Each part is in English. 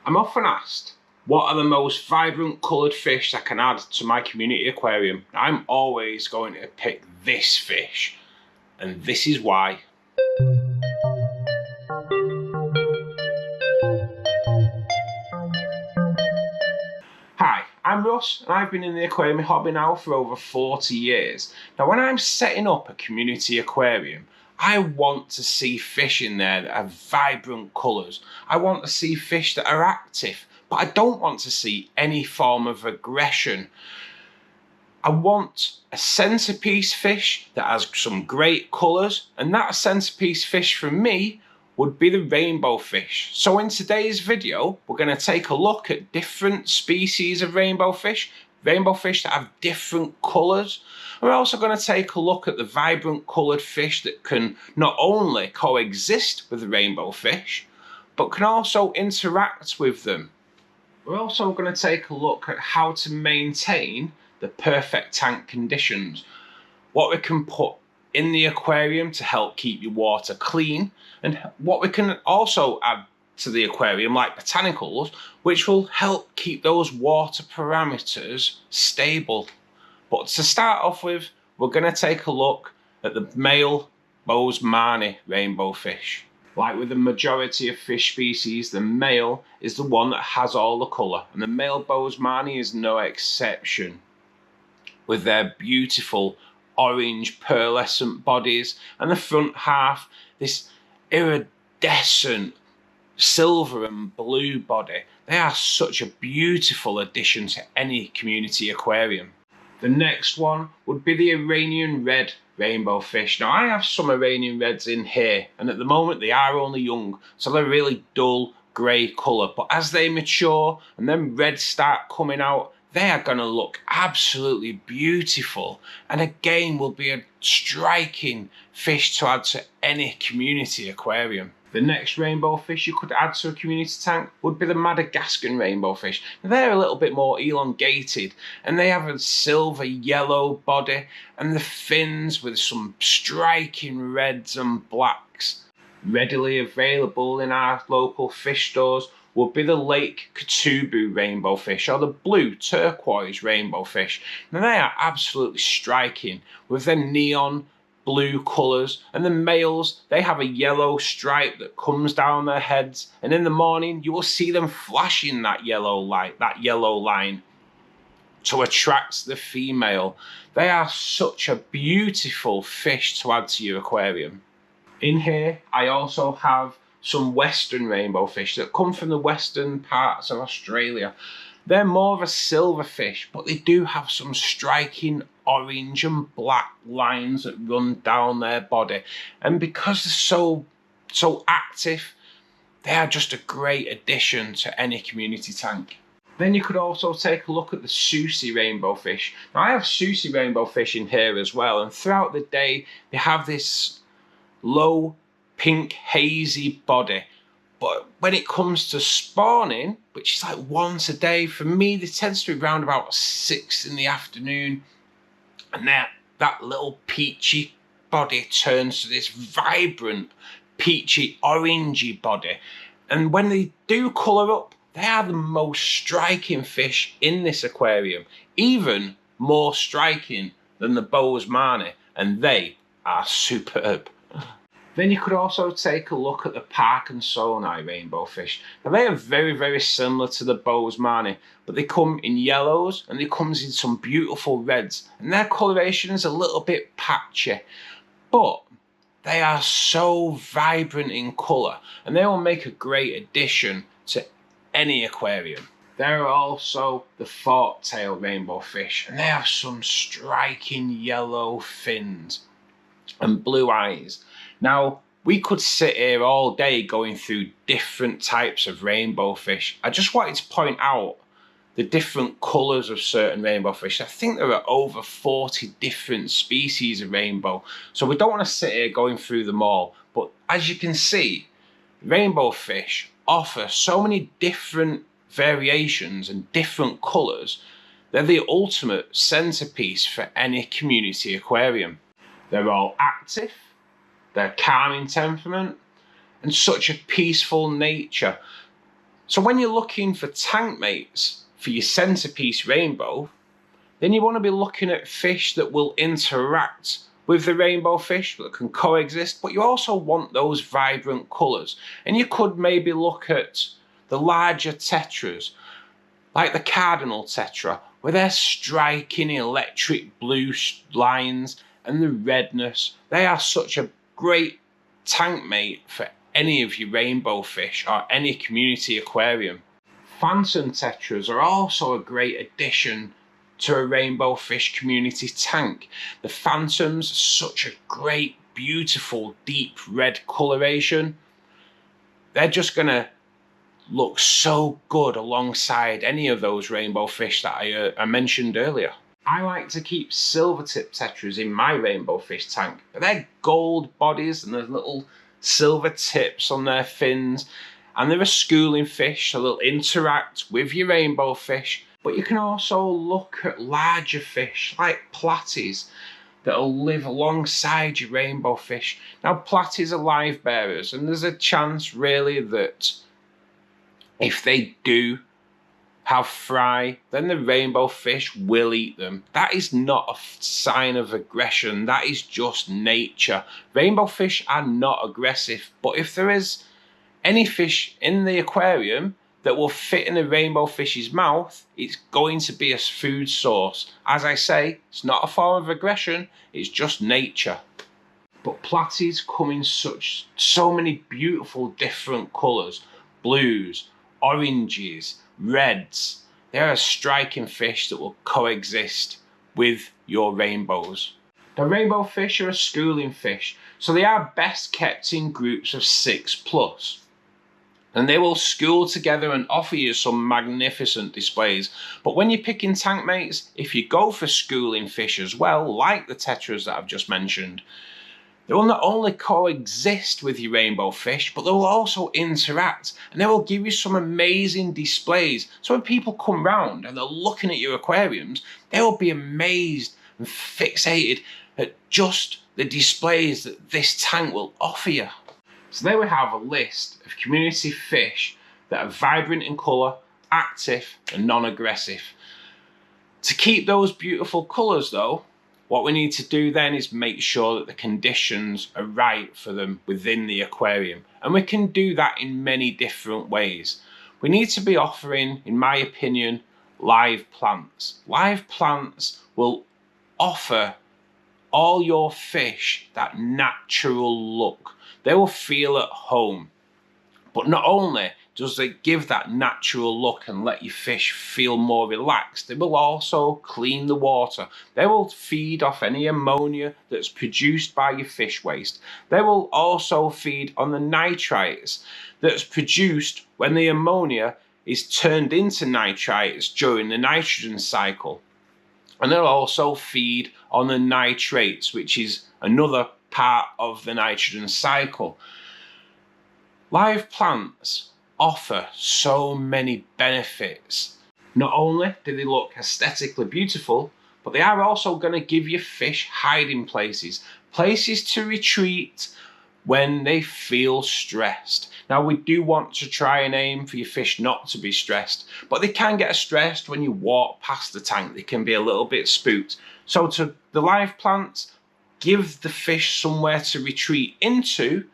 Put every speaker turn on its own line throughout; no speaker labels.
I'm often asked, what are the most vibrant coloured fish I can add to my community aquarium? I'm always going to pick this fish, and this is why. Hi, I'm Russ, and I've been in the aquarium hobby now for over 40 years. Now, when I'm setting up a community aquarium, I want to see fish in there that have vibrant colours. I want to see fish that are active, but I don't want to see any form of aggression. I want a centrepiece fish that has some great colours, and that centrepiece fish for me would be the rainbow fish. So in today's video, we're going to take a look at different species of rainbow fish that have different colours. We're also going to take a look at the vibrant coloured fish that can not only coexist with the rainbow fish, but can also interact with them. We're also going to take a look at how to maintain the perfect tank conditions, what we can put in the aquarium to help keep your water clean, and what we can also add to the aquarium like botanicals, which will help keep those water parameters stable. But to start off with, we're going to take a look at the male Bosemani rainbow fish. Like with the majority of fish species, the male is the one that has all the colour, and the male Bosemani is no exception. With their beautiful orange pearlescent bodies and the front half, this iridescent silver and blue body, they are such a beautiful addition to any community aquarium. The next one would be the Iranian red rainbow fish. Now, I have some Iranian reds in here, and at the moment they are only young, so they're really dull grey colour, but as they mature and then reds start coming out, they are going to look absolutely beautiful, and again will be a striking fish to add to any community aquarium. The next rainbow fish you could add to a community tank would be the Madagascan rainbow fish. They're a little bit more elongated, and they have a silver yellow body and the fins with some striking reds and blacks. Readily available in our local fish stores would be the Lake Katubu rainbow fish or the blue turquoise rainbow fish. Now, they are absolutely striking with their neon blue colours, and the males, they have a yellow stripe that comes down their heads, and in the morning you will see them flashing that yellow light, that yellow line, to attract the female. They are such a beautiful fish to add to your aquarium. In here I also have some western rainbow fish that come from the western parts of Australia. They're more of a silver fish, but they do have some striking orange and black lines that run down their body. And because they're so active, they are just a great addition to any community tank. Then you could also take a look at the Susi rainbow fish. Now, I have Susi rainbow fish in here as well, and throughout the day they have this low pink hazy body. But when it comes to spawning, which is like once a day, for me, they tend to be around about 6 in the afternoon. And that little peachy body turns to this vibrant, peachy, orangey body. And when they do colour up, they are the most striking fish in this aquarium. Even more striking than the Bosemani. And they are superb. Then you could also take a look at the Park and Sonai rainbow fish. Now, they are very, very similar to the Bosemani, but they come in yellows and they come in some beautiful reds, and their coloration is a little bit patchy, but they are so vibrant in colour, and they will make a great addition to any aquarium. There are also the fork-tail rainbow fish, and they have some striking yellow fins and blue eyes. Now, we could sit here all day going through different types of rainbow fish. I just wanted to point out the different colours of certain rainbow fish. I think there are over 40 different species of rainbow, so we don't want to sit here going through them all. But as you can see, rainbow fish offer so many different variations and different colours. They're the ultimate centrepiece for any community aquarium. They're all active, they're calm in temperament, and such a peaceful nature. So when you're looking for tankmates for your centerpiece rainbow, then you want to be looking at fish that will interact with the rainbow fish, that can coexist, but you also want those vibrant colours. And you could maybe look at the larger tetras, like the cardinal tetra, with their striking electric blue lines and the redness. They are such a great tankmate for any of your rainbow fish or any community aquarium. Phantom tetras are also a great addition to a rainbow fish community tank. The phantoms are such a great, beautiful, deep red coloration. They're just going to look so good alongside any of those rainbow fish that I mentioned earlier. I like to keep silver tip tetras in my rainbow fish tank, but they're gold bodies and there's little silver tips on their fins, and they're a schooling fish, so they'll interact with your rainbow fish. But you can also look at larger fish like platys that'll live alongside your rainbow fish. Now, platys are live bearers, and there's a chance really that if they do have fry, then the rainbow fish will eat them. That is not a sign of aggression, that is just nature. Rainbow fish are not aggressive, but if there is any fish in the aquarium that will fit in a rainbow fish's mouth, it's going to be a food source. As I say, it's not a form of aggression, it's just nature. But platys come in so many beautiful different colours. Blues, oranges, reds. They're a striking fish that will coexist with your rainbows. The rainbow fish are a schooling fish, so they are best kept in groups of 6+. And they will school together and offer you some magnificent displays. But when you're picking tankmates, if you go for schooling fish as well, like the tetras that I've just mentioned, they will not only coexist with your rainbow fish, but they will also interact, and they will give you some amazing displays. So when people come round and they're looking at your aquariums, they will be amazed and fixated at just the displays that this tank will offer you. So there we have a list of community fish that are vibrant in colour, active and non-aggressive. To keep those beautiful colours though, what we need to do then is make sure that the conditions are right for them within the aquarium. And we can do that in many different ways. We need to be offering, in my opinion, live plants. Live plants will offer all your fish that natural look. They will feel at home. But not only does it give that natural look and let your fish feel more relaxed, they will also clean the water. They will feed off any ammonia that's produced by your fish waste. They will also feed on the nitrites that's produced when the ammonia is turned into nitrites during the nitrogen cycle. And they'll also feed on the nitrates, which is another part of the nitrogen cycle. Live plants offer so many benefits. Not only do they look aesthetically beautiful, but they are also going to give your fish hiding places, places to retreat when they feel stressed. Now, we do want to try and aim for your fish not to be stressed, but they can get stressed when you walk past the tank. They can be a little bit spooked. So to the live plants, give the fish somewhere to retreat into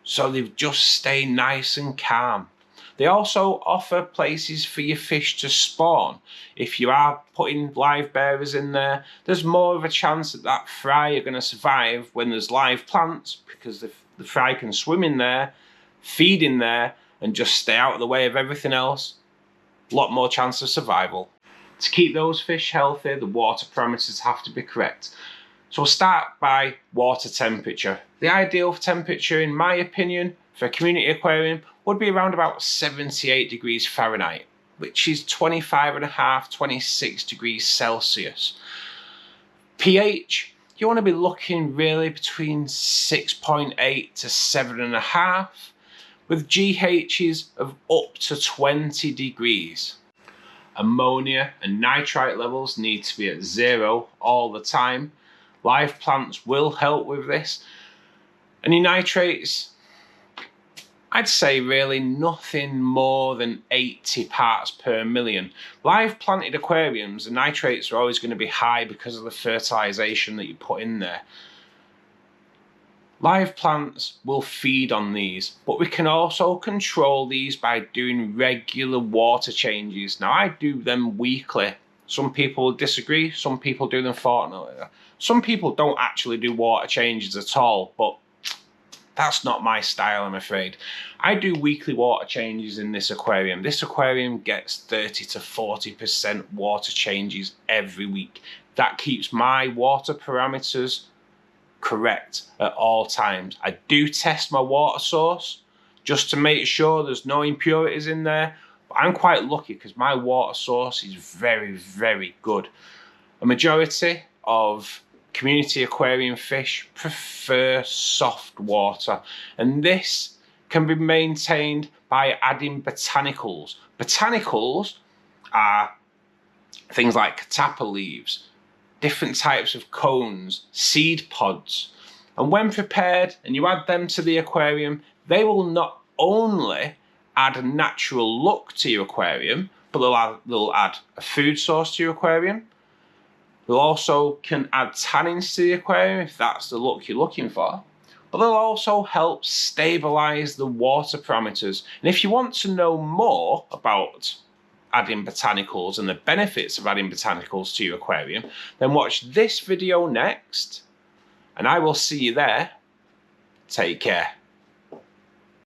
so they just stay nice and calm. They also offer places for your fish to spawn. If you are putting live bearers in there, there's more of a chance that fry are going to survive when there's live plants, because the fry can swim in there, feed in there, and just stay out of the way of everything else. A lot more chance of survival. To keep those fish healthy, the water parameters have to be correct. So we'll start by water temperature. The ideal temperature, in my opinion, for a community aquarium would be around about 78 degrees Fahrenheit, which is 25.5, 26 degrees Celsius. pH, you want to be looking really between 6.8 to 7.5, with GHs of up to 20 degrees. Ammonia and nitrite levels need to be at 0 all the time. Live plants will help with this. And your nitrates, I'd say really nothing more than 80 parts per million. Live planted aquariums, the nitrates are always going to be high because of the fertilisation that you put in there. Live plants will feed on these, but we can also control these by doing regular water changes. Now, I do them weekly. Some people disagree, some people do them fortnightly. Some people don't actually do water changes at all, but that's not my style, I'm afraid. I do weekly water changes in this aquarium. This aquarium gets 30 to 40% water changes every week. That keeps my water parameters correct at all times. I do test my water source just to make sure there's no impurities in there. But I'm quite lucky because my water source is very, very good. A majority of community aquarium fish prefer soft water, and this can be maintained by adding botanicals. Botanicals are things like catappa leaves, different types of cones, seed pods, and when prepared and you add them to the aquarium, they will not only add a natural look to your aquarium, but they'll add a food source to your aquarium. They'll also can add tannins to the aquarium if that's the look you're looking for. But they'll also help stabilise the water parameters. And if you want to know more about adding botanicals and the benefits of adding botanicals to your aquarium, then watch this video next, and I will see you there. Take care.